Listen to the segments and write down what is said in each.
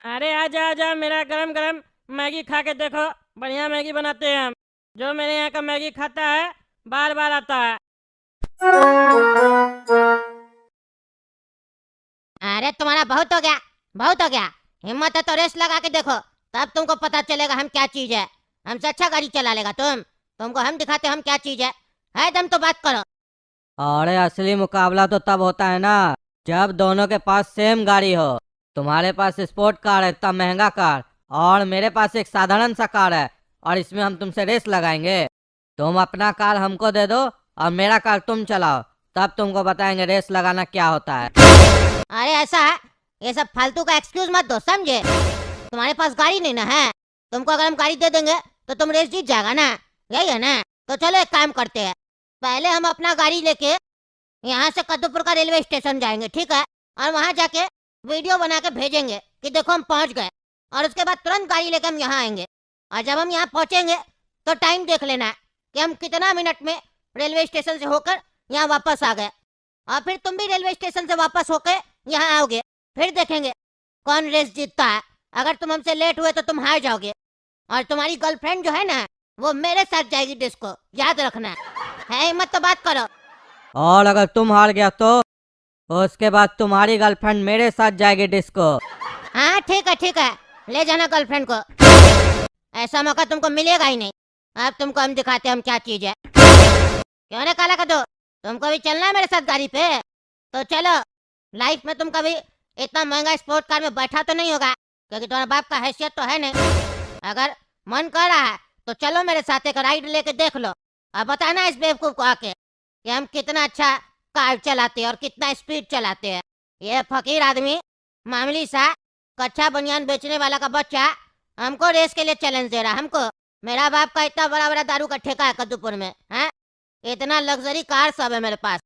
अरे आजा आजा, मेरा गरम गरम मैगी खा के देखो। बढ़िया मैगी बनाते हैं हम। जो मेरे यहाँ का मैगी खाता है बार बार आता है। अरे तुम्हारा बहुत हो गया, बहुत हो गया। हिम्मत है तो रेस लगा के देखो, तब तुमको पता चलेगा हम क्या चीज है। हमसे अच्छा गाड़ी चला लेगा तुमको हम दिखाते हम क्या चीज है दम तो बात करो। अरे असली मुकाबला तो तब होता है ना, जब दोनों के पास सेम गाड़ी हो। तुम्हारे पास स्पोर्ट कार है, इतना महंगा कार, और मेरे पास एक साधारण सा कार है, और इसमें हम तुमसे रेस लगाएंगे। तुम अपना कार हमको दे दो और मेरा कार तुम चलाओ, तब तुमको बताएंगे रेस लगाना क्या होता है। अरे ऐसा है, ये सब फालतू का एक्सक्यूज मत दो, समझे? तुम्हारे पास गाड़ी नहीं ना है, तुमको अगर हम गाड़ी दे देंगे तो तुम रेस जीत जाएगा ना, यही है ना? तो चलो एक काम करते हैं, पहले हम अपना गाड़ी लेके यहाँ से कद्दूपुर का रेलवे स्टेशन जाएंगे, ठीक है? और वहाँ जाके वीडियो बना के भेजेंगे कि देखो हम पहुँच गए। और उसके बाद तुरंत गाड़ी लेकर हम यहाँ आएंगे, और जब हम यहाँ पहुँचेंगे तो टाइम देख लेना है कि हम कितना मिनट में रेलवे स्टेशन से होकर यहाँ वापस आ गए। और फिर तुम भी रेलवे स्टेशन से वापस होकर यहाँ आओगे, फिर देखेंगे कौन रेस जीतता है। अगर तुम हमसे लेट हुए तो तुम हार जाओगे, और तुम्हारी गर्लफ्रेंड जो है ना वो मेरे साथ जाएगी डिस्को, याद रखना है। हिम्मत तो बात करो। और अगर तुम हार गया तो उसके बाद तुम्हारी गर्लफ्रेंड मेरे साथ जाएगी डिस्को। हाँ ठीक है, ले जाना गर्लफ्रेंड को, ऐसा मौका तुमको मिलेगा ही नहीं। अब तुमको हम दिखाते हैं हम क्या चीज है। क्यों ना काला कदो, तुमको भी चलना है मेरे साथ गाड़ी पे? तो चलो। लाइफ में तुम कभी इतना महंगा स्पोर्ट कार में बैठा तो नहीं होगा, क्योंकि तुम्हारे बाप का हैसियत तो है नहीं। अगर मन कर रहा है तो चलो मेरे साथ एक राइड लेके देख लो, और बताना इस बेवकूफ को आके कि हम कितना अच्छा कार चलाते हैं और कितना स्पीड चलाते हैं। ये फकीर आदमी, मामूली सा कच्चा बनियान बेचने वाला का बच्चा हमको रेस के लिए चैलेंज दे रहा है। हमको, मेरा बाप का इतना बड़ा बड़ा दारू का ठेका है कद्दूपुर में, है? इतना लग्जरी कार सब है मेरे पास,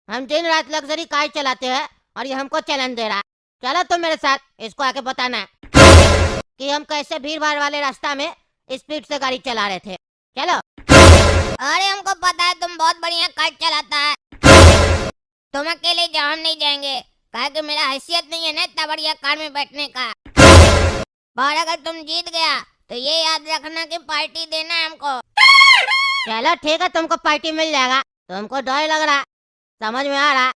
हम दिन रात लग्जरी कार चलाते हैं, और ये हमको चैलेंज दे रहा है। चलो तुम मेरे साथ, इसको आके बताना कि हम कैसे भीड़ भाड़ वाले रास्ता में स्पीड से गाड़ी चला रहे थे। चलो। अरे हमको पता है तुम बहुत बढ़िया कार चलाता है, तुम अकेले जाओ, हम नहीं जाएंगे, कहा कि मेरा हैसियत नहीं है ना इतना बढ़िया कार में बैठने का। पर अगर तुम जीत गया तो ये याद रखना कि पार्टी देना है हमको। चलो ठीक है, तुमको पार्टी मिल जाएगा। तुमको डर लग रहा, समझ में आ रहा,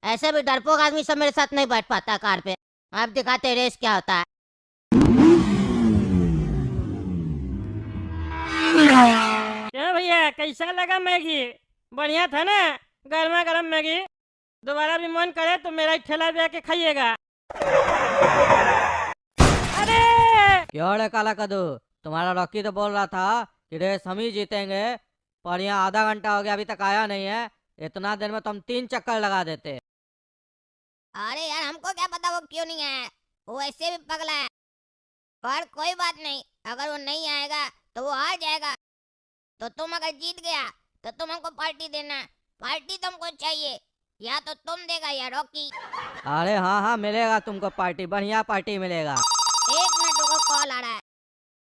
ऐसे भी डरपोक आदमी सब मेरे साथ नहीं बैठ पाता कार पे। अब दिखाते हैं रेस क्या होता है। क्या भैया, कैसा लगा मैगी? बढ़िया था ना? गर्मा गर्म मैगी। दोबारा भी मन करे तो मेरा ही ठेला पे आके खाइएगा। अरे क्यों रे काला कदू, तुम्हारा रॉकी तो बोल रहा था कि रेस हम ही जीतेंगे, पर यहाँ आधा घंटा हो गया अभी तक आया नहीं है। इतना देर में तो हम 3 चक्कर लगा देते। अरे यार हमको क्या पता वो क्यों नहीं आया, वो ऐसे भी पगला है। पर कोई बात नहीं, अगर वो नहीं आएगा तो वो हार जाएगा। तो तुम अगर जीत गया तो तुम हमको पार्टी देना, पार्टी तुमको चाहिए, या तो तुम देगा या रॉकी। अरे हाँ हाँ, मिलेगा तुमको पार्टी, बढ़िया पार्टी मिलेगा। एक मिनट रुको, कॉल आ रहा है।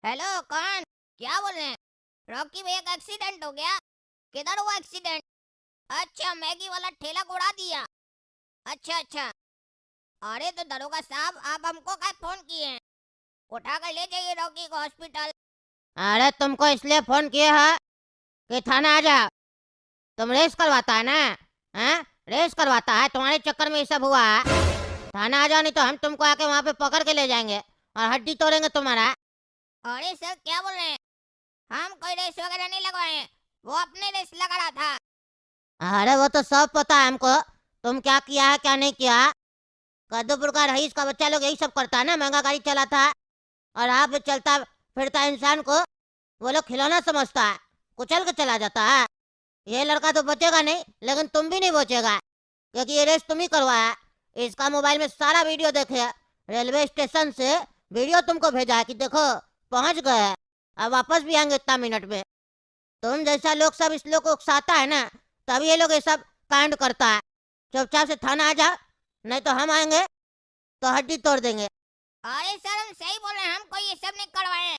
हेलो कौन, क्या बोल रहे हैं? रॉकी भैया का एक्सीडेंट हो गया? किधर हुआ एक्सीडेंट? अच्छा, मैगी वाला ठेला को उड़ा दिया। अच्छा अच्छा। अरे तो दरोगा साहब, आप हमको क्या फोन किए हैं? उठा कर ले जाइए रॉकी को हॉस्पिटल। अरे तुमको इसलिए फोन किए है कि थाना आ जाओ। तुम रेस करवाता है ना, हैं? रेस करवाता है, तुम्हारे चक्कर में ये सब हुआ है। थाना आ जाओ, नहीं तो हम तुमको आके वहाँ पे पकड़ के ले जाएंगे और हड्डी तोड़ेंगे तुम्हारा। अरे सर क्या बोल रहे हैं? हम कोई रेस वगैरह नहीं लगवाए, वो अपने रेस लगा रहा था। अरे वो तो सब पता है हमको, तुम क्या किया है क्या नहीं किया। कद्दूपुर का रईस का बच्चा लोग यही सब करता है ना, महंगा गाड़ी चलाता है, और आप चलता फिरता इंसान को वो लोग खिलौना समझता है, कुचल के चला जाता है। ये लड़का तो बचेगा नहीं, लेकिन तुम भी नहीं बचेगा, क्योंकि ये रेस तुम ही करवाया। इसका मोबाइल में सारा वीडियो देखे, रेलवे स्टेशन से वीडियो तुमको भेजा है कि देखो पहुंच गए, अब वापस भी आएंगे इतना मिनट में। तुम जैसा लोग सब इस लोग को उकसाता है ना, तभी ये लोग ये सब कांड करता है। चुपचाप से थाना आ जा, नहीं तो हम आएंगे तो हड्डी तोड़ देंगे। अरे सर हम सही बोल रहे हैं, हम कोई ये सब नहीं करवाए,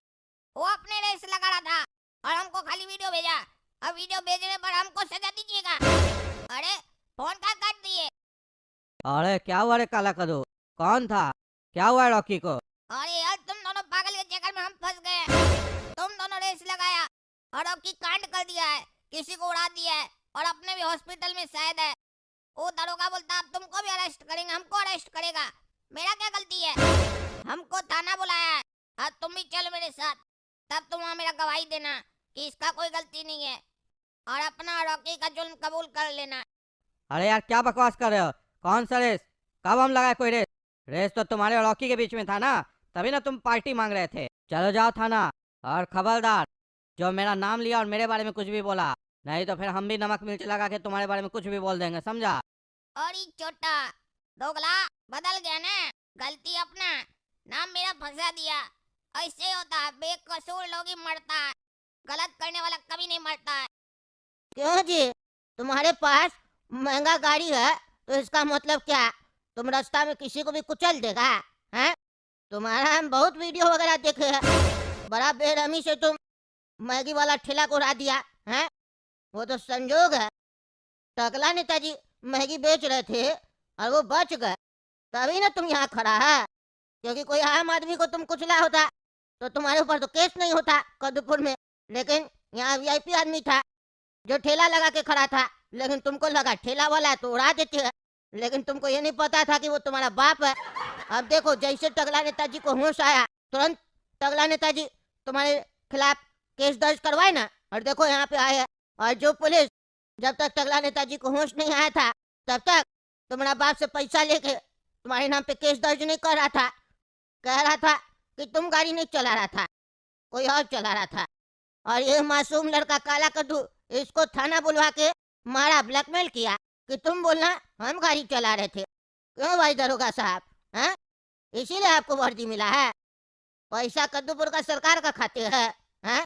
वो अपने रेस लगा रहा था और हमको खाली वीडियो भेजा। अब वीडियो भेजने पर हमको सजा दीजिएगा। अरे फोन का काट दिए। अरे क्या हुआ रे काला कदू, कौन था? क्या हुआ है रॉकी को? अरे यार तुम दोनों पागल के चक्कर में हम फंस गए हैं। तुम दोनों रेस लगाया और रॉकी कांड कर दिया है, किसी को उड़ा दिया है और अपने भी हॉस्पिटल में शायद है। वो दरोगा बोलता अब तुमको भी अरेस्ट करेंगे, हमको अरेस्ट करेगा। मेरा क्या गलती है? हमको थाना बुलाया है। अब तुम भी चलो मेरे साथ, तब तुम वहाँ मेरा गवाही देना कि इसका कोई गलती नहीं है और अपना रॉकी का जुल्म कबूल कर लेना। अरे यार क्या बकवास कर रहे हो? कौन सा रेस? कब हम लगाए कोई रेस? रेस तो तुम्हारे और रॉकी के बीच में था ना, तभी ना तुम पार्टी मांग रहे थे। चलो जाओ थाना, और खबरदार जो मेरा नाम लिया और मेरे बारे में कुछ भी बोला, नहीं तो फिर हम भी नमक मिर्च लगा के तुम्हारे बारे में कुछ भी बोल देंगे, समझा? और ये छोटा दोगला बदल गया ना, गलती अपना, नाम मेरा फंसा दिया। ऐसे ही होता है, बेकसूर लोग ही मरता है, गलत करने वाला कभी नहीं मरता है। क्यों जी, तुम्हारे पास महंगा गाड़ी है तो इसका मतलब क्या? तुम रास्ता में किसी को भी कुचल देगा? हैं? तुम्हारा हम बहुत वीडियो वगैरह देखे हैं, बड़ा बेरहमी से तुम मैगी वाला ठेला को उड़ा दिया हैं। वो तो संजोग है, टकला नेताजी मैगी बेच रहे थे और वो बच गए, तभी ना तुम यहाँ खड़ा है। क्योंकि कोई आम आदमी को तुम कुचला होता तो तुम्हारे ऊपर तो केस नहीं होता कदमपुर में। लेकिन यहाँ वीआईपी आदमी था जो ठेला लगा के खड़ा था, लेकिन तुमको लगा ठेला वाला है तो उड़ा देते हैं, लेकिन तुमको ये नहीं पता था कि वो तुम्हारा बाप है। अब देखो, जैसे टकला नेताजी को होश आया, तुरंत टकला नेताजी तुम्हारे खिलाफ केस दर्ज करवाए ना, और देखो यहाँ पे आए हैं। और जो पुलिस जब तक टकला नेताजी को होश नहीं आया था तब तक तुम्हारा बाप से पैसा लेके तुम्हारे नाम पे केस दर्ज नहीं कर रहा था, कह रहा था कि तुम गाड़ी नहीं चला रहा था, कोई और चला रहा था। और ये मासूम लड़का काला कद्दू, इसको थाना बुलवा के मारा, ब्लैकमेल किया कि तुम बोलना हम गाड़ी चला रहे थे। क्यों भाई दरोगा साहब, हैं? इसीलिए आपको वर्दी मिला है? पैसा कद्दूपुर का सरकार का खाते हैं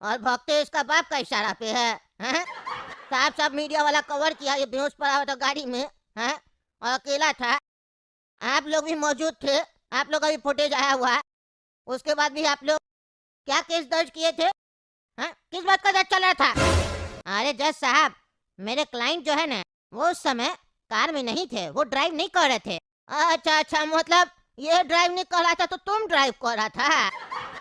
और भक्ते इसका बाप का इशारा पे हैं? साफ साफ मीडिया वाला कवर किया, ये बेहोश पड़ा हुआ था गाड़ी में, हैं? और अकेला था, आप लोग भी मौजूद थे, आप लोग का भी फुटेज आया हुआ है। उसके बाद भी आप लोग क्या केस दर्ज किए थे? किस बात का दर्ज चल रहा था? अरे जज साहब, मेरे क्लाइंट जो है ना, वो उस समय कार में नहीं थे, वो ड्राइव नहीं कर रहे थे। अच्छा अच्छा, मतलब ये ड्राइव नहीं कर रहा था तो तुम ड्राइव कर रहा था।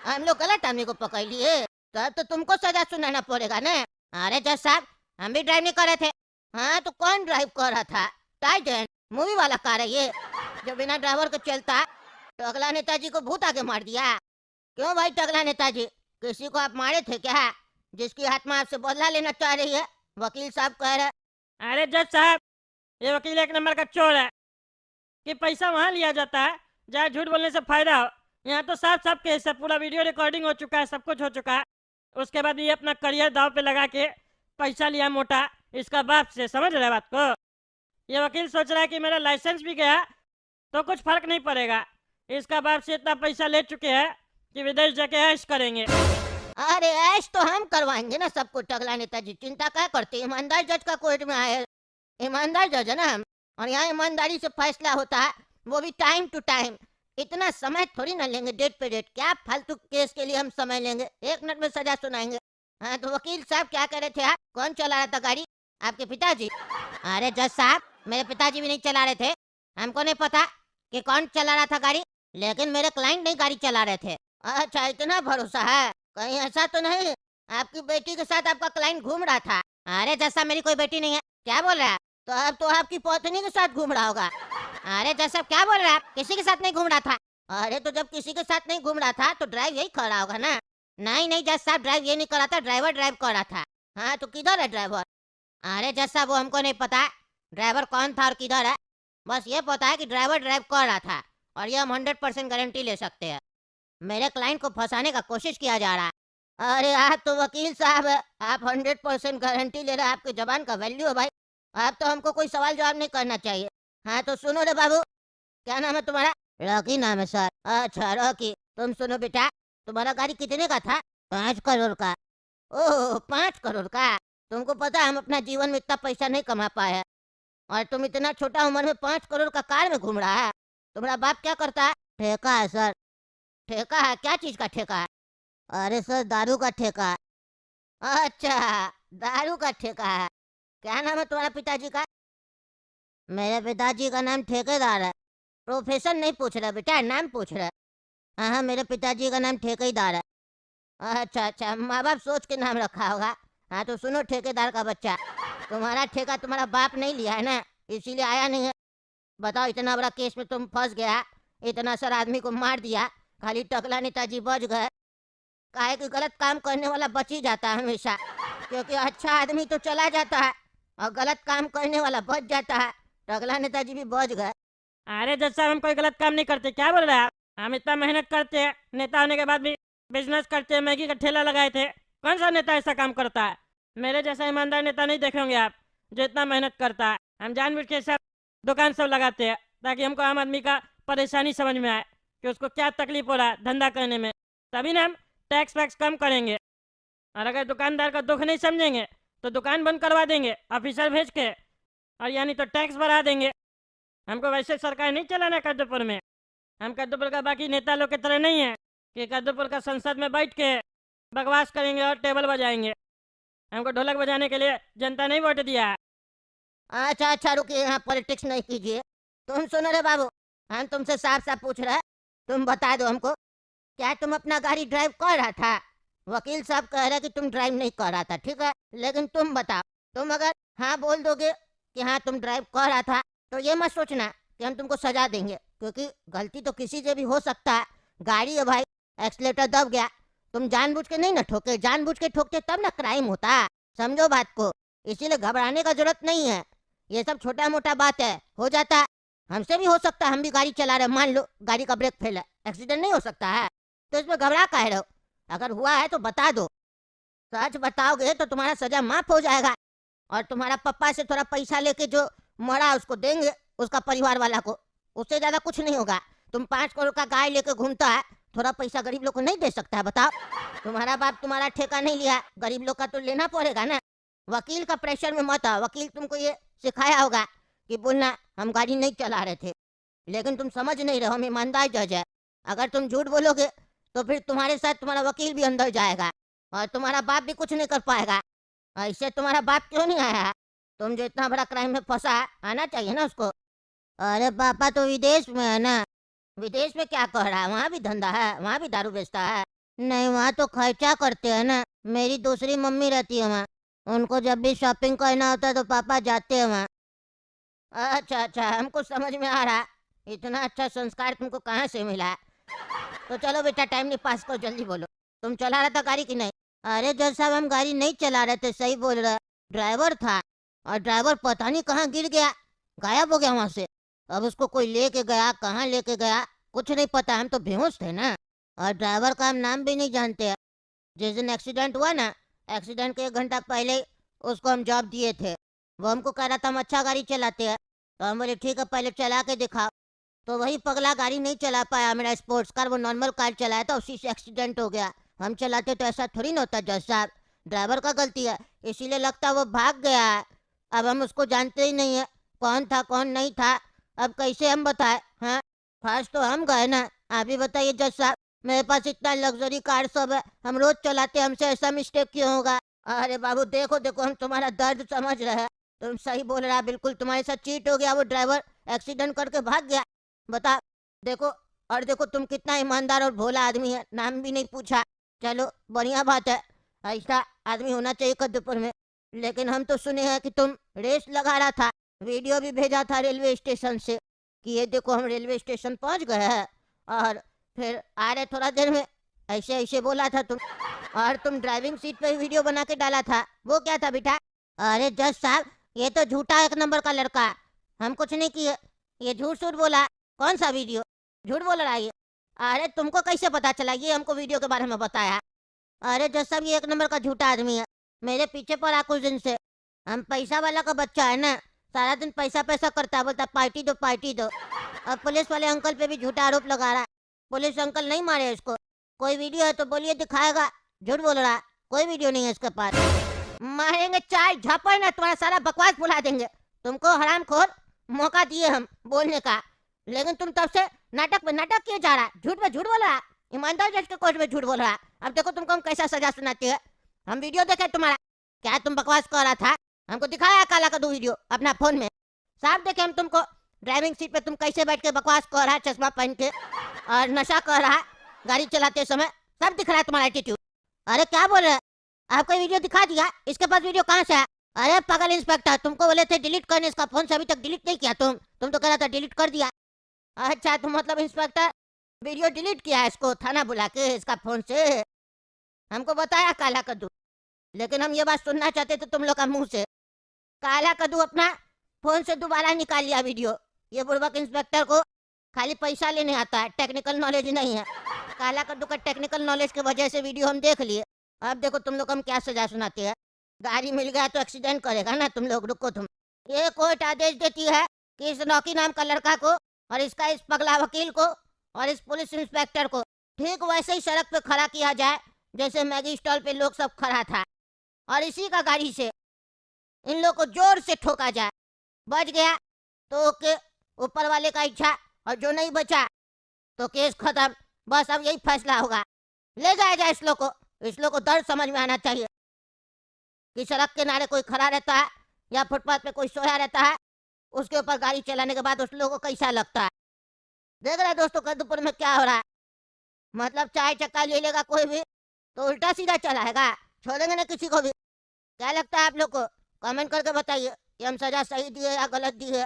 हम लोग गलत आदमी को पकड़ लिए, तब तो तुमको सजा सुनाना पड़ेगा ना। अरे जज साहब, हम भी ड्राइव नहीं कर रहे थे। हाँ तो कौन ड्राइव कर रहा था? टाइटन मूवी वाला कार है ये, जो बिना ड्राइवर के चलता। टकला नेताजी को भूत आके मार दिया। क्यों भाई टकला नेताजी, किसी को आप मारे थे क्या, जिसकी आत्मा आपसे बदला लेना चाह रही है? वकील साहब कह रहे। अरे जज साहब, ये वकील एक नंबर का चोर है कि पैसा वहाँ लिया जाता है जहाँ झूठ बोलने से फायदा हो। यहाँ तो साफ साफ केस है, पूरा वीडियो रिकॉर्डिंग हो चुका है, सब कुछ हो चुका है। उसके बाद ये अपना करियर दाव पे लगा के पैसा लिया मोटा इसका बाप से, समझ रहे बात को? ये वकील सोच रहा है कि मेरा लाइसेंस भी गया तो कुछ फर्क नहीं पड़ेगा, इसका बाप से इतना पैसा ले चुके हैं कि विदेश जाके ऐश करेंगे। अरे ऐश तो हम करवाएंगे ना सबको, टकला नेताजी चिंता क्या करते? ईमानदार जज का कोर्ट में आए, ईमानदार जज है ना हम, और यहाँ ईमानदारी से फैसला होता है, वो भी टाइम टू टाइम। इतना समय थोड़ी ना लेंगे डेट पे डेट, क्या फालतू केस के लिए हम समय लेंगे? 1 मिनट में सजा सुनाएंगे। हाँ तो वकील साहब क्या कह रहे थे आप? कौन चला रहा था गाड़ी? आपके पिताजी? अरे जज साहब, मेरे पिताजी भी नहीं चला रहे थे, हमको नहीं पता कि कौन चला रहा था गाड़ी, लेकिन मेरे क्लाइंट नहीं गाड़ी चला रहे थे। अच्छा, इतना भरोसा है? कहीं ऐसा तो नहीं आपकी बेटी के साथ आपका क्लाइंट घूम रहा था? अरे जैसा मेरी कोई बेटी नहीं है, क्या बोल रहा है? तो अब तो आपकी पत्नी के साथ घूम रहा होगा। अरे जैसा क्या बोल रहा है, किसी के साथ नहीं घूम रहा था। अरे तो जब किसी के साथ नहीं घूम रहा था तो ड्राइव यही कर रहा होगा ना? नहीं नहीं जज साहब, ड्राइव ये नहीं कर रहा था, ड्राइवर ड्राइव कर रहा था। हाँ तो किधर है ड्राइवर? अरे जज साहब, वो हमको नहीं पता ड्राइवर कौन था और किधर है, बस ये पता है कि ड्राइवर ड्राइव कर रहा था, और ये हम 100% गारंटी ले सकते हैं। मेरे क्लाइंट को फंसाने का कोशिश किया जा रहा है। अरे आप तो वकील साहब है, आप 100% गारंटी ले रहे हैं, आपकी जबान का वैल्यू है भाई। आप तो हमको कोई सवाल जवाब नहीं करना चाहिए। हाँ तो सुनो रे बाबू, क्या नाम है तुम्हारा? रॉकी नाम है सर। अच्छा रॉकी, तुम सुनो बेटा, तुम्हारा गाड़ी कितने का था? 5 करोड़ का। ओह 5 करोड़ का? तुमको पता है हम अपना जीवन में इतना पैसा नहीं कमा पाए हैं, और तुम इतना छोटा उम्र में 5 करोड़ का कार में घूम रहा है। तुम्हारा बाप क्या करता है? ठेका है सर। ठेका है? क्या चीज का ठेका है? अरे सर दारू का ठेका है। अच्छा दारू का ठेका है। क्या नाम है तुम्हारा पिताजी का? मेरे पिताजी का नाम ठेकेदार है। प्रोफेशन नहीं पूछ रहा बेटा, नाम पूछ रहा। हाँ, मेरे पिताजी का नाम ठेकेदार है। अच्छा अच्छा, माँ बाप सोच के नाम रखा होगा। हाँ तो सुनो ठेकेदार का बच्चा, तुम्हारा ठेका तुम्हारा बाप नहीं लिया है ना, इसीलिए आया नहीं है। बताओ, इतना बड़ा केस में तुम फंस गया, इतना सारा आदमी को मार दिया, खाली टकला नेताजी बच गए। काहे कि गलत काम करने वाला बच ही जाता है हमेशा, क्योंकि अच्छा आदमी तो चला जाता है और गलत काम करने वाला बच जाता है। टकला नेताजी भी बच गए। अरे जज साहब, हम कोई गलत काम नहीं करते, क्या बोल रहे हैं आप? हम इतना मेहनत करते हैं, नेता होने के बाद भी बिजनेस करते हैं, मैगी का ठेला लगाए थे। कौन सा नेता ऐसा काम करता है? मेरे जैसा ईमानदार नेता नहीं देखेंगे आप, जो इतना मेहनत करता है। हम जानबूझ के सब दुकान सब लगाते हैं ताकि हमको आम आदमी का परेशानी समझ में आए कि उसको क्या तकलीफ हो रहा है धंधा करने में। तभी ना हम टैक्स वैक्स कम करेंगे। और अगर दुकानदार का दुख नहीं समझेंगे तो दुकान बंद करवा देंगे ऑफिसर भेज के, और यानी तो टैक्स बढ़ा देंगे। हमको वैसे सरकार नहीं चलाना कद्दूपुर में। हम कद्दूपुर का बाकी नेता लोग की तरह नहीं है कि कद्दूपुर का संसद में बैठ के बकवास करेंगे और टेबल बजाएंगे। हमको ढोलक बजाने के लिए जनता नहीं वोट दिया है। अच्छा अच्छा, रुकिए, यहाँ पॉलिटिक्स नहीं कीजिए। तुम सुनो रे बाबू, हम तुमसे साफ साफ पूछ रहे हैं, तुम बता दो हमको, क्या तुम अपना गाड़ी ड्राइव कर रहा था? वकील साहब कह रहे कि तुम ड्राइव नहीं कर रहा था, ठीक है, लेकिन तुम बताओ। तुम अगर हाँ बोल दोगे कि हाँ तुम ड्राइव कर रहा था, तो ये मत सोचना कि हम तुमको सजा देंगे, क्योंकि गलती तो किसी से भी हो सकता है। गाड़ी है भाई, एक्सीलेटर दब गया, तुम जानबूझ के नहीं ना ठोके, जानबूझ के ठोकते तब ना क्राइम होता, समझो बात को। इसीलिए घबराने का जरूरत नहीं है, ये सब छोटा मोटा बात है, हो जाता है। हमसे भी हो सकता है, हम भी गाड़ी चला रहे, मान लो गाड़ी का ब्रेक फेल है, एक्सीडेंट नहीं हो सकता है, तो इसमें घबरा काहे रहो? अगर हुआ है तो बता दो, सच बताओगे तो तुम्हारा सजा माफ हो जाएगा, और तुम्हारा पप्पा से थोड़ा पैसा लेके जो मरा उसको देंगे, उसका परिवार वाला को, उससे ज्यादा कुछ नहीं होगा। तुम 5 करोड़ का गाय लेके घूमता है, थोड़ा पैसा गरीब लोग को नहीं दे सकता है? बताओ, तुम्हारा बाप तुम्हारा ठेका नहीं लिया, गरीब लोग का तो लेना पड़ेगा ना। वकील का प्रेशर में मत आओ, वकील तुमको ये सिखाया होगा कि बोलना हम गाड़ी नहीं चला रहे थे, लेकिन तुम समझ नहीं रहे, हम ईमानदार जज है। अगर तुम झूठ बोलोगे तो फिर तुम्हारे साथ तुम्हारा वकील भी अंदर जाएगा और तुम्हारा बाप भी कुछ नहीं कर पाएगा। ऐसे तुम्हारा बाप क्यों नहीं आया? तुम जो इतना बड़ा क्राइम में फंसा है, आना चाहिए ना उसको। अरे पापा तो विदेश में है ना। विदेश में क्या कर रहा है? वहाँ भी धंधा है, वहाँ भी दारू बेचता है? नहीं, वहाँ तो खर्चा करते हैं ना, मेरी दूसरी मम्मी रहती है वहाँ, उनको जब भी शॉपिंग करना होता है तो पापा जाते हैं वहाँ। अच्छा अच्छा, हमको समझ में आ रहा, इतना अच्छा संस्कार तुमको कहाँ से मिला है। तो चलो बेटा, टाइम नहीं पास करो, जल्दी बोलो, तुम चला रहा था गाड़ी की नहीं? अरे जज साहब, हम गाड़ी नहीं चला रहे थे, सही बोल रहे, ड्राइवर था, और ड्राइवर पता नहीं कहाँ गिर गया, गायब हो गया वहाँ से। अब उसको कोई लेके गया, कहाँ लेके गया कुछ नहीं पता, हम तो बेहोश थे ना, और ड्राइवर का हम नाम भी नहीं जानते हैं। जिस दिन एक्सीडेंट हुआ ना, एक्सीडेंट के 1 घंटा पहले उसको हम जॉब दिए थे, वो हमको कह रहा था हम अच्छा गाड़ी चलाते हैं, तो हम बोले ठीक है पहले चला के दिखाओ। तो वही पगला गाड़ी नहीं चला पाया, मेरा स्पोर्ट्स कार, वो नॉर्मल कार चलाया था, उसी से एक्सीडेंट हो गया। हम चलाते तो ऐसा थोड़ी ना होता जज साहब, ड्राइवर का गलती है, इसीलिए लगता वो भाग गया है। अब हम उसको जानते ही नहीं है कौन था कौन नहीं था, अब कैसे हम बताए? हाँ, फर्स्ट तो हम गए ना। आप ही बताइए जज साहब, मेरे पास इतना लग्जरी कार सब है, हम रोज चलाते, हमसे ऐसा मिस्टेक क्यों होगा? अरे बाबू देखो देखो, हम तुम्हारा दर्द समझ रहे हैं, तुम सही बोल रहा है, बिल्कुल तुम्हारे साथ चीट हो गया, वो ड्राइवर एक्सीडेंट करके भाग गया। बता देखो, और देखो तुम कितना ईमानदार और भोला आदमी है, नाम भी नहीं पूछा। चलो बढ़िया बात है, ऐसा आदमी होना चाहिए कद्दूपुर में। लेकिन हम तो सुने हैं कि तुम रेस लगा रहा था, वीडियो भी भेजा था रेलवे स्टेशन से कि ये देखो हम रेलवे स्टेशन पहुंच गए हैं, और फिर आ रहे थोड़ा देर में, ऐसे ऐसे बोला था तुम। और तुम ड्राइविंग सीट पे वीडियो बना के डाला था, वो क्या था बेटा? अरे जज साहब, ये तो झूठा 1 नंबर का लड़का है, हम कुछ नहीं किए, ये झूठ सूठ बोला। कौन सा वीडियो? झूठ बोल रहा है ये? अरे तुमको कैसे पता चला? ये हमको वीडियो के बारे में बताया। अरे जज साहब, ये 1 नंबर का झूठा आदमी है, मेरे पीछे पड़ा कुछ दिन से। हम पैसा वाला का बच्चा है ना, सारा दिन पैसा पैसा करता है, बोलता पार्टी दो पार्टी दो। अब पुलिस वाले अंकल पे भी झूठा आरोप लगा रहा है, पुलिस अंकल नहीं मारे इसको। कोई वीडियो है तो बोलिए दिखाएगा, झूठ बोल रहा है, कोई वीडियो नहीं है इसके पास। मारेंगे 4 झापड़ ना, तुम्हारा सारा बकवास भुला देंगे। तुमको हरामखोर मौका दिए हम बोलने का, लेकिन तुम तब से नाटक पे नाटक किए जा रहा है, झूठ पे झूठ बोल रहा है, ईमानदार जज के कोर्ट में झूठ बोल रहा है। अब देखो तुमको हम कैसा सजा सुनाते हैं। हम वीडियो देखे तुम्हारा, क्या तुम बकवास कर रहा था, हमको दिखाया काला का 2 वीडियो अपना फोन में, साफ देखे हम तुमको ड्राइविंग सीट पे तुम कैसे बैठ के बकवास कर रहा है, चश्मा पहन के और नशा कर रहा है। गाड़ी चलाते समय सब दिख रहा है तुम्हारा एटीट्यूड। अरे क्या बोल रहे हैं? आपको वीडियो दिखा दिया, इसके पास वीडियो कहाँ से है? अरे पागल इंस्पेक्टर, तुमको बोले थे डिलीट करने, इसका फोन से अभी तक डिलीट नहीं किया तुम तो कह रहा था डिलीट कर दिया। अच्छा तुम मतलब इंस्पेक्टर वीडियो डिलीट किया है इसको थाना बुला के इसका फोन से? हमको बताया काला कद्दू, लेकिन हम ये बात सुनना चाहते थे तुम लोग का मुंह से। काला कद्दू अपना फोन से दोबारा निकाल लिया वीडियो। ये बुड़बक इंस्पेक्टर को खाली पैसा लेने आता है, टेक्निकल नॉलेज नहीं है। काला कद्दू का टेक्निकल नॉलेज की वजह से वीडियो हम देख लिए। अब देखो तुम लोग हम क्या सजा सुनाते हैं। गाड़ी मिल गया तो एक्सीडेंट करेगा ना तुम लोग, रुको तुम। ये कोर्ट आदेश देती है कि इस रॉकी नाम का लड़का को और इसका इस पगला वकील को और इस पुलिस इंस्पेक्टर को ठीक वैसे ही सड़क पे खड़ा किया जाए जैसे मैगी स्टॉल पे लोग सब खड़ा था, और इसी का गाड़ी से इन लोग को जोर से ठोका जाए। बच गया तो ओके, ऊपर वाले का इच्छा, और जो नहीं बचा तो केस खत्म। बस अब यही फैसला होगा। ले जाया जाए इस लोग को दर्द समझ में आना चाहिए कि सड़क के किनारे कोई खड़ा रहता है या फुटपाथ पे कोई सोया रहता है, उसके ऊपर गाड़ी चलाने के बाद उस लोगों को कैसा लगता है। देख रहे हैं दोस्तों कद्दूपुर में क्या हो रहा है। मतलब चाय चक्का ले लेगा कोई भी तो उल्टा सीधा चलाएगा, छोड़ेंगे ना किसी को भी। क्या लगता है आप लोग को? कमेंट करके बताइए कि हम सजा सही दिए या गलत दिए।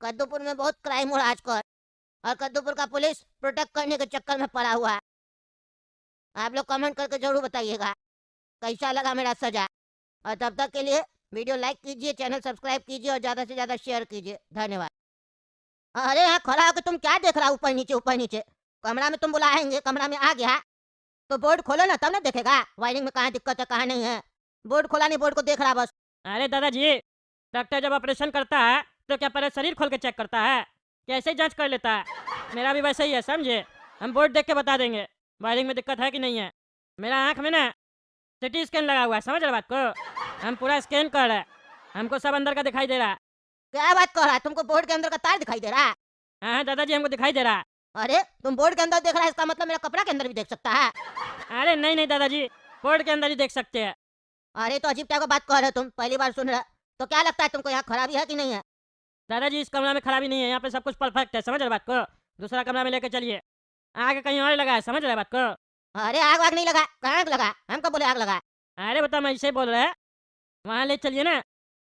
कद्दूपुर में बहुत क्राइम हो रहा है आजकल, और कद्दूपुर का पुलिस प्रोटेक्ट करने के चक्कर में पड़ा हुआ है। आप लोग कमेंट करके जरूर बताइएगा कैसा लगा मेरा सजा। और तब तक के लिए वीडियो लाइक कीजिए, चैनल सब्सक्राइब कीजिए और ज़्यादा से ज़्यादा शेयर कीजिए। धन्यवाद। अरे यहाँ खड़ा होकर तुम क्या देख रहा? ऊपर नीचे कमरा में तुम बुलाएंगे, कमरा में आ गया तो बोर्ड खोलो ना, तब ना देखेगा वायरिंग में कहाँ दिक्कत है कहाँ नहीं है। बोर्ड खोला नहीं, बोर्ड को देख रहा बस। अरे दादाजी, डॉक्टर जब ऑपरेशन करता है तो क्या पहले शरीर खोल के चेक करता है? कैसे जांच कर लेता है? मेरा भी वैसे ही है, समझे? हम बोर्ड देख के बता देंगे वायरिंग में दिक्कत है कि नहीं है। मेरा आँख में ना सिटी स्कैन लगा हुआ है, समझ रहे बात को? हम पूरा स्कैन कर रहे हैं, हमको सब अंदर का दिखाई दे रहा है। क्या बात कर रहा है? तुमको बोर्ड के अंदर का तार दिखाई दे रहा है? हाँ दादाजी, हमको दिखाई दे रहा है। अरे तुम बोर्ड के अंदर देख रहा है, इसका मतलब मेरा कपड़ा के अंदर भी देख सकता है? अरे नहीं दादाजी, बोर्ड के अंदर ही देख सकते हैं। अरे तो अजीब क्या को बात कर रहे हो तुम, पहली बार सुन रहे। तो क्या लगता है तुमको यहाँ खराबी है कि नहीं है? दादाजी इस कमरा में खराबी नहीं है, यहाँ पे सब कुछ परफेक्ट है, समझ रहे बात को? दूसरा कमरा में लेके चलिए, आगे कहीं और लगा है, समझ रहे बात को? अरे आग वाग नहीं लगा, कहाँ आग लगा? हमको बोले आग लगा। अरे बता, मैं ऐसे ही बोल रहे हैं। वहाँ ले चलिए ना,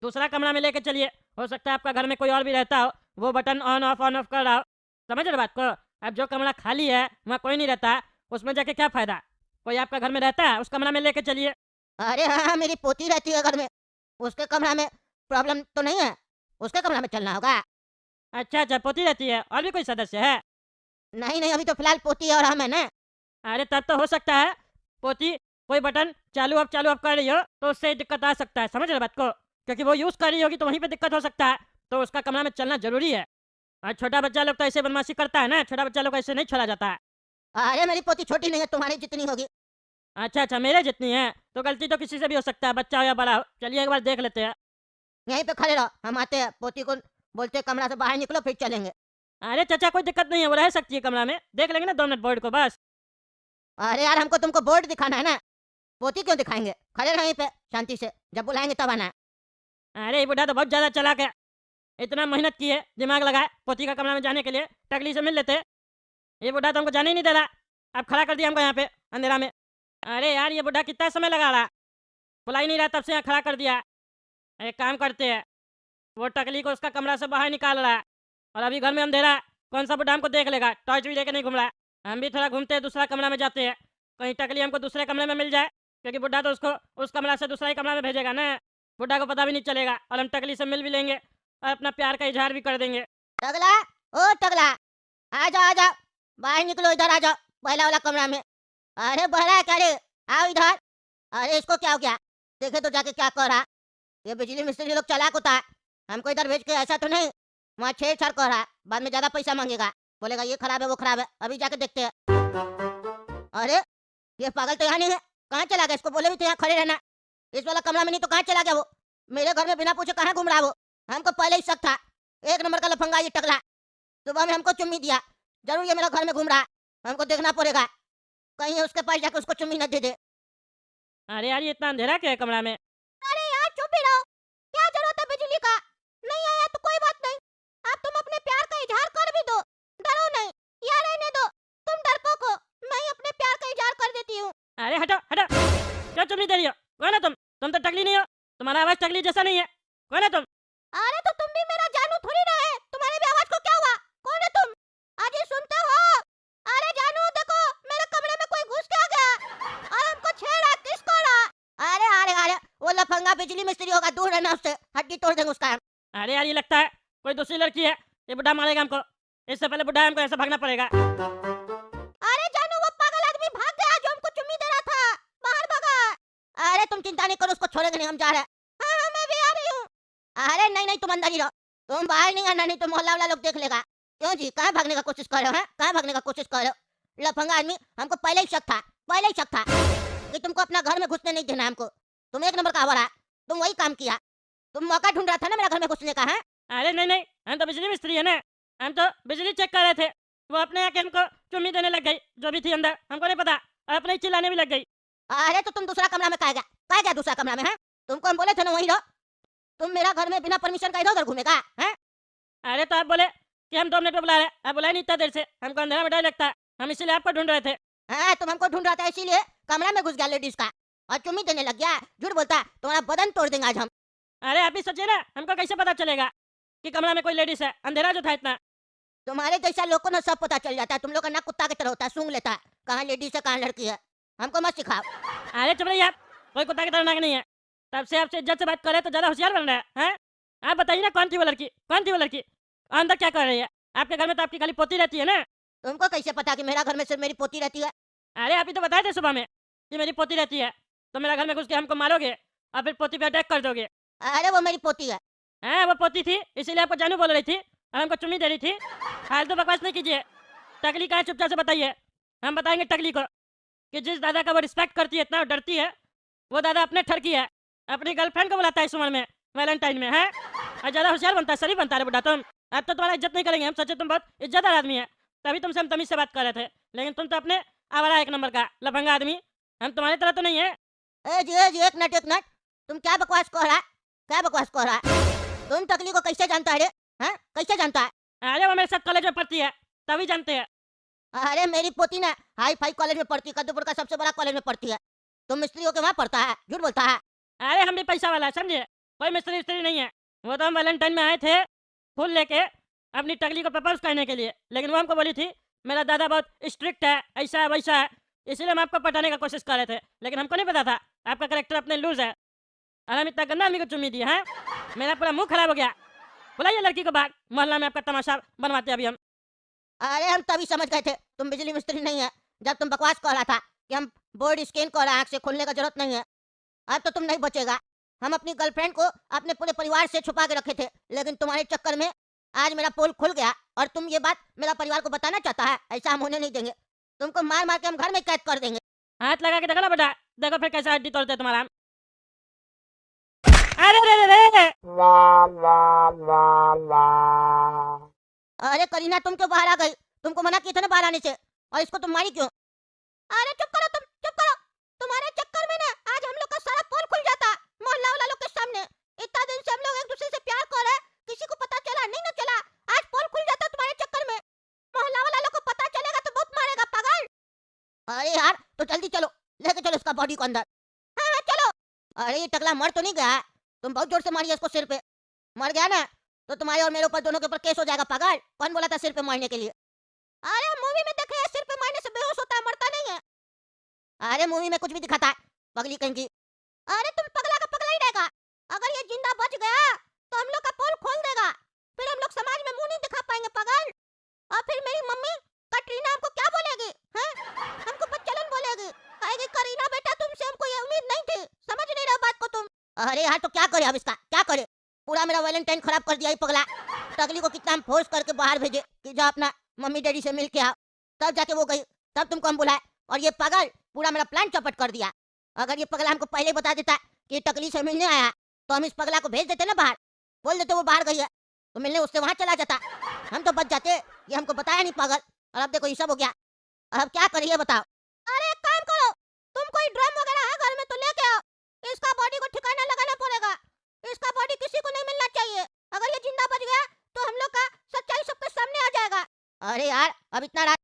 दूसरा कमरा में लेके चलिए। हो सकता है आपका घर में कोई और भी रहता हो, वो बटन ऑन ऑफ कर रहा हो, समझ रहे बात को? अब जो कमरा खाली है वहाँ कोई नहीं रहता, उसमें जाके क्या फायदा? कोई आपका घर में रहता है, उस कमरा में लेके चलिए। अरे हाँ, मेरी पोती रहती है घर में, उसके कमरा में प्रॉब्लम तो नहीं है, उसके कमरा में चलना होगा। अच्छा, पोती रहती है, और भी कोई सदस्य है? नहीं, अभी तो फिलहाल पोती है और हम है ना। अरे तब तो हो सकता है पोती कोई बटन चालू अप कर रही हो तो उससे दिक्कत आ सकता है, समझ रहे बात को? क्योंकि वो यूज़ कर रही होगी तो वहीं पे दिक्कत हो सकता है, तो उसका कमरा में चलना जरूरी है। और छोटा बच्चा लोग तो ऐसे बदमाशी करता है ना, छोटा बच्चा लोग ऐसे नहीं छोड़ा जाता है। अरे मेरी पोती छोटी नहीं है, तुम्हारी जितनी होगी। अच्छा, मेरे जितनी है तो गलती तो किसी से भी हो सकता है, बच्चा हो या बड़ा हो। चलिए एक बार देख लेते हैं। यहीं पे खड़े रहो, हम आते हैं। पोती को बोलते हैं कमरा से बाहर निकलो फिर चलेंगे। अरे चाचा, कोई दिक्कत नहीं है, वो रह सकती है कमरा में, देख लेंगे ना 2 मिनट बोर्ड को बस। अरे यार हमको तुमको बोर्ड दिखाना है ना, पोती क्यों दिखाएंगे? खड़े रहो यहीं पे शांति से, जब बुलाएंगे तब आना। अरे ये बुढ़ा तो बहुत ज़्यादा चलाक है, इतना मेहनत की है, दिमाग लगाए पोती का कमरा में जाने के लिए, टकली से मिल लेते। ये बुढ़ा तो हमको जाने ही नहीं दे रहा, अब खड़ा कर दिया हमको यहाँ पे अंधेरा में। अरे यार, ये बुढ़ा कितना समय लगा रहा, बुला ही नहीं रहा, तब से यहाँ खड़ा कर दिया। एक काम करते हैं, वो टकली को उसका कमरा से बाहर निकाल रहा है, और अभी घर में अंधेरा, कौन सा बुढ़ा हमको देख लेगा? टॉर्च भी लेके नहीं घूम रहा है। हम भी थोड़ा घूमते हैं, दूसरा कमरा में जाते हैं, कहीं टकली हमको दूसरे कमरे में मिल जाए, क्योंकि बुढ़ा तो उसको उस कमरा से दूसरा ही कमरा में भेजेगा ना, बुढ़ा को पता भी नहीं चलेगा, और हम टकली से मिल भी लेंगे और अपना प्यार का इजहार भी कर देंगे। टगला, ओ टगला, आ जाओ, बाहर निकलो, इधर आ जाओ, पहला वाला कमरा में। अरे बहरा है क्या रे? आओ इधर। अरे इसको क्या हो गया? देखे तो जाके क्या कर रहा। ये बिजली मिस्त्री लोग चालाक होता है, हमको इधर भेज के ऐसा तो नहीं वहाँ छेड़छाड़ कर रहा है, बाद में ज्यादा पैसा मांगेगा, बोलेगा ये खराब है वो खराब है। अभी जाके देखते हैं। अरे ये पागल तो यहाँ नहीं है, कहाँ चला गया? इसको बोले भी तो यहाँ खड़े रहना, इस वाला कमरा में नहीं तो कहाँ चला गया वो? मेरे घर में बिना पूछे कहाँ घूम रहा वो? हमको पहले ही शक था, 1 नंबर का लफंगा ये टकला। सुबह में हमको चुम्मी दिया, जरूर ये मेरा घर में घूम रहा, हमको देखना पड़ेगा, कहीं उसके पास जाकर उसको चुम्मी न दे दे। अरे यार, ये इतना अंधेरा क्या है कमरा में? अरे यार चुप ही रहो, क्या जरूरत है बिजली का? नहीं आया तो कोई बात नहीं, अब तुम अपने प्यार का इजहार कर भी दो, डरो नहीं, या रहने दो, तुम डरपोक हो, नहीं अरे हटो हटो, क्यों चुम्मी दे रही हो? कौन है तुम? तुम तो टकली नहीं हो, तुम्हारा आवाज टकली जैसा नहीं है। कौन है तुम? अरे तो तुम भी मेरा जानू थोड़ी ना है, तुम्हारे भी आवाज को क्या हुआ? कौन है तुम? आज ये सुनते हो? अरे जानू देखो, मेरे कमरे में कोई घुस के आ गया और हमको छेड़ा, किसको रहा? अरे वो लफंगा बिजली मिस्त्री होगा, दूर रहना उससे, हड्डी तोड़ देंगे उसका। अरे यार ये लगता है कोई दूसरी लड़की है, ये बुढ़ा मारेगा हमको। इससे पहले बुढ़ा हमको ऐसे भागना पड़ेगा। अरे जानू वो पागल आदमी भाग गया जो हमको चुम्मी दे रहा था, बाहर भागा। अरे तुम चिंता नहीं करो, उसको छोड़ेंगे नहीं, हम जा रहे हैं। हाँ मैं भी आ रही हूँ। अरे नहीं तुम अंदर ही रहो, तुम बाहर नहीं आना, नहीं तो मोहल्ला वाला लोग देख लेगा। क्यों जी, कहाँ भागने का कोशिश कर रहे हो? हैं कहाँ भागने का कोशिश कर रहे हो? लफंगा आदमी, हमको पहले ही शक था कि तुमको अपना घर में घुसने नहीं देना हमको। तुम एक नंबर का आवारा है, तुम वही काम किया। तुम मौका ढूंढ रहा था ना मेरा घर में घुसने का। है अरे नहीं, हम तो बिजली मिस्त्री है ना, हम तो बिजली चेक कर रहे थे। वो अपने आके हमको चुम्मी देने लग गई, जो भी थी अंदर, हमको नहीं पता, और अपने ही चिल्लाने भी लग गई। अरे तो तुम दूसरा कमरा में कहा गया दूसरा कमरा में? है तुमको हम बोले थे ना वहीं रहो, तुम मेरा घर में बिना परमिशन का इधर उधर घूमेगा? है अरे तो आप बोले कि हम 2 मिनट में बुला रहे हैं, आप बुलाए नहीं इतना देर से, हमको अंधेरा में डर लगता है, हम इसीलिए आपको ढूंढ रहे थे। तुम हमको ढूंढ रहा था इसीलिए कमरा में घुस गया लेडीज का और चुम्मी देने लग गया। झूठ बोलता है, तुम्हारा बदन तोड़ देंगे आज हम। अरे आप ही सोचिए ना, हमको कैसे पता चलेगा कि कमरा में कोई लेडीज है? अंधेरा जो था इतना। तुम्हारे जैसा लोग को ना सब पता चल जाता है, तुम लोग का ना कुत्ता की तरह होता है, सूंघ लेता है कहाँ लेडीज है कहाँ लड़की है। हमको मत सिखाओ। अरे चुप रहिए आप, कोई कुत्ता की तरह नाक नहीं है। तब से आपसे इज्जत से बात कर रहे तो ज्यादा होशियार बन रहा है, हैं? आप बताइए ना, कौन थी वो लड़की? अंदर क्या कर रही है? आपके घर में तो आपकी खाली पोती रहती है ना। तुमको कैसे पता कि मेरा घर में सिर्फ मेरी पोती रहती है? अरे आप ही तो बताए थे सुबह में कि मेरी पोती रहती है, तो मेरा घर में घुस के हमको मारोगे और फिर पोती पे अटैक कर दोगे। अरे वो मेरी पोती है। वो पोती थी, इसीलिए आपको जानू बोल रही थी और हमको चुम्मी दे रही थी। फालतू बकवास नहीं कीजिए। टकली कहाँ है, चुपचाप से बताइए, हम बताएंगे टकली को कि जिस दादा का वो रिस्पेक्ट करती है, इतना डरती है, वो दादा अपने ठरकी है, अपनी गर्लफ्रेंड को बुलाता है इस उम्र में, वैलेंटाइन में। है और ज्यादा होशियार बनता है, शरीफ बनता है बुढ़ा तुम। अब तो तुम्हारा इज्जत नहीं करेंगे, हम सोचे तुम बहुत इज्जतदार आदमी है, तभी तुमसे हम तमीज से बात कर रहे थे, लेकिन तुम तो अपने आवारा एक नंबर का लफंगा आदमी। हम तुम्हारी तरह तो नहीं है। जी एक मिनट, तुम क्या बकवास कह रहा है? तुम टकली को कैसे जानता है रे? हैं कैसे जानता है? अरे वो मेरे साथ कॉलेज में पढ़ती है, तभी जानते हैं। अरे मेरी पोती ना हाई फाई कॉलेज में पढ़ती है, कद्दूपुर का सबसे बड़ा कॉलेज में पढ़ती है। तुम मिस्त्री होके वहाँ पढ़ता है, झूठ बोलता है। अरे हम भी पैसा वाला है, समझे, कोई मिस्त्री विस्त्री नहीं है। वो तो हम वैलेंटाइन में आए थे फूल लेके अपनी टकली को प्रपोज करने के लिए, लेकिन वो हमको बोली थी मेरा दादा बहुत स्ट्रिक्ट है, ऐसा है वैसा है, इसलिए हम आपको पटाने का कोशिश कर रहे थे, लेकिन हमको नहीं पता था आपका करेक्टर अपने लूज है और हम इतना गंदा आदमी को चुम्मी दी है। मेरा पूरा मुंह खराब हो गया। बुलाइए लड़की को बाहर, मोहल्ला में आपका तमाशा बनवाते अभी हम। अरे हम तभी समझ गए थे तुम बिजली मिस्त्री नहीं है, जब तुम बकवास कर रहा था कि हम बोर्ड स्कैन कर रहे हैं, आँख से खोलने का जरूरत नहीं है। अब तो तुम नहीं बचेगा। हम अपनी गर्लफ्रेंड को अपने पूरे परिवार से छुपा के रखे थे, लेकिन तुम्हारे चक्कर में आज मेरा पोल खुल गया और तुम ये बात मेरा परिवार को बताना चाहता है। ऐसा हम होने नहीं देंगे, तुमको मार मार के हम घर में कैद कर देंगे। हाथ लगा के देखो ना बेटा, देखो फिर कैसा हड्डी तोड़ते तुम्हारा। अरे रे रे रे। अरे करीना तुम क्यों बाहर आ गई? तुमको मना किया था ना बाहर आने से, और इसको तुम मारी क्यों? अरे चुप करो, तुम चुप करो। तुम्हारे चक्कर में ना आज हम लोग का सारा पोल खुल जाता मोहल्ला वाला लोग के सामने। इतना दिन से हम लोग एक दूसरे से प्यार कर रहे, किसी को पता चला नहीं ना चला, आज पोल खुल जाता तुम्हारे चक्कर में। मोहल्ला वाला लोग को पता चलेगा तो बहुत मारेगा पागल। अरे यार तो जल्दी चलो, लेके चलो इसका बॉडी को अंदर। हाँ चलो। अरे ये टकला मर तो नहीं गया है? तुम बहुत जोर से मारिए इसको सिर पे। मर गया ना तो तुम्हारे और मेरे ऊपर दोनों के ऊपर केस हो जाएगा पागल। कौन बोला था सिर पे मारने के लिए? अरे मूवी में देखे सिर पे मारने से बेहोश होता है, मरता नहीं है। अरे मूवी में कुछ भी दिखाता है, पगली कहीं की। अरे तुम पगला का पगला ही रहेगा। अगर ये जिंदा बच गया तो हम लोग का पोल खोल देगा, फिर हम लोग समाज में मुंह नहीं दिखा पाएंगे पागल। और फिर मेरी मम्मी कटरीना हमको क्या बोलेगी? हैं हमको बच्चलन बोलेगी, कहेगी करीना बेटा तुमसे हमको ये उम्मीद नहीं थी। समझ नहीं रहे बात को तुम? अरे यार तो क्या करे अब इसका, क्या करे? पूरा मेरा वैलेंटाइन खराब कर दिया ये पगला। टकली को कितना हम फोर्स करके बाहर भेजे कि जा अपना मम्मी डैडी से मिल के आओ, तब जाके वो गई, तब तुमको हम बुलाए, और ये पागल पूरा मेरा प्लान चौपट कर दिया। अगर ये पगला हमको पहले बता देता कि ये टकली से मिलने आया तो हम इस पगला को भेज देते ना बाहर, बोल देते वो बाहर गई है तो मिलने उससे वहां चला जाता, हम तो बच जाते। ये हमको बताया नहीं पागल, और अब देखो ये सब हो गया। अब क्या करिए बताओ? अरे एक काम करो, तुम कोई ड्रम वगैरह है घर में तो लेके आओ, इसका बॉडी को ठिकाना लगाना पड़ेगा। इसका बॉडी किसी को नहीं मिलना चाहिए। अगर ये जिंदा बच गया तो हम लोग का सच्चाई सबके सामने आ जाएगा। अरे यार अब इतना रात